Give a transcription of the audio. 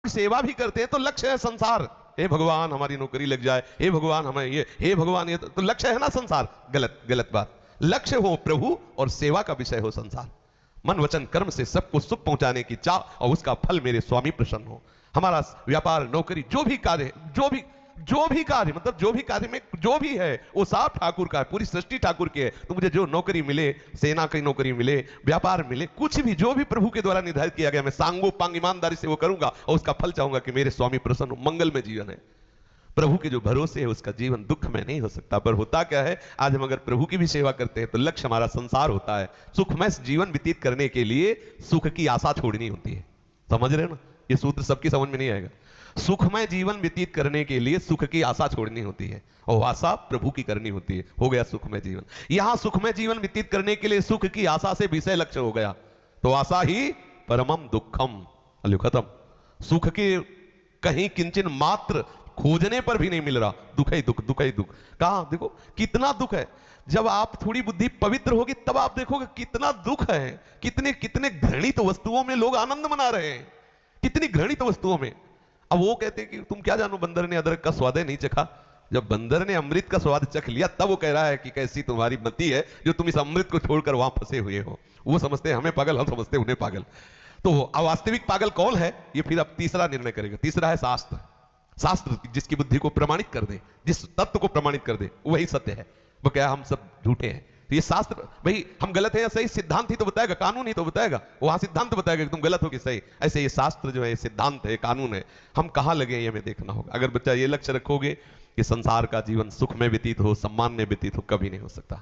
सेवा भी करते हैं तो लक्ष्य है संसार। हे भगवान हमारी नौकरी लग जाए, हे भगवान हमें ये, हे भगवान ये, तो लक्ष्य है ना संसार। गलत गलत बात। लक्ष्य हो प्रभु और सेवा का विषय हो संसार। मन वचन कर्म से सबको सुख पहुंचाने की चाह और उसका फल मेरे स्वामी प्रसन्न हो। हमारा व्यापार नौकरी जो भी कार्य, जो भी कार्य मतलब जो भी कार्य में जो भी है वो सब ठाकुर का है, पूरी सृष्टि ठाकुर की है। तो मुझे जो नौकरी मिले, सेना की नौकरी मिले, व्यापार मिले, कुछ भी जो भी प्रभु के द्वारा निर्धारित किया गया, मैं सांगो पांग ईमानदारी से वो करूंगा और उसका फल चाहूंगा कि मेरे स्वामी प्रसन्न हो। मंगल में जीवन है। प्रभु के जो भरोसे है उसका जीवन दुख में नहीं हो सकता। पर होता क्या है, आज हम अगर प्रभु की भी सेवा करते हैं तो लक्ष्य हमारा संसार होता है। सुखमय जीवन व्यतीत करने के लिए सुख की आशा छोड़नी होती है। समझ रहे हो ना, ये सूत्र सबकी समझ में नहीं आएगा। सुखमय जीवन व्यतीत करने के लिए सुख की आशा छोड़नी होती है और आशा प्रभु की करनी होती है। हो गया सुखमय जीवन। यहां सुखमय जीवन व्यतीत करने के लिए सुख की आशा से विषय लक्ष्य हो गया तो आशा ही परमम दुखम। अल्यो खत्म। सुख के कहीं किंचन मात्र खोजने पर भी नहीं मिल रहा, दुख ही दुख, दुख ही दुख। कहां देखो कितना दुख है। जब आप थोड़ी बुद्धि पवित्र होगी तब आप देखोगे कितना दुख है। कितने कितने घृणित वस्तुओं में लोग आनंद मना रहे हैं, कितनी घृणित वस्तुओं में। अब वो कहते हैं कि तुम क्या जानो, बंदर ने अदरक का स्वाद नहीं चखा। जब बंदर ने अमृत का स्वाद चख लिया तब वो कह रहा है कि कैसी तुम्हारी मति है जो तुम इस अमृत को छोड़कर वहां फंसे हुए हो। वो समझते हैं हमें पागल, हम समझते हैं उन्हें पागल। तो अवास्तविक पागल कौन है, ये फिर अब तीसरा निर्णय करेगा। तीसरा है शास्त्र। शास्त्र जिसकी बुद्धि को प्रमाणित कर दे, जिस तत्व को प्रमाणित कर दे वही सत्य है। वो क्या हम सब झूठे हैं। तो ये शास्त्र भाई हम गलत हैं या सही, सिद्धांत ही तो बताएगा, कानून ही तो बताएगा। वहां सिद्धांत बताएगा कि तुम गलत हो कि सही। ऐसे ये शास्त्र जो है सिद्धांत है, कानून है। हम कहां लगे ये हमें देखना होगा। अगर बच्चा ये लक्ष्य रखोगे कि संसार का जीवन सुख में व्यतीत हो, सम्मान में व्यतीत हो, कभी नहीं हो सकता।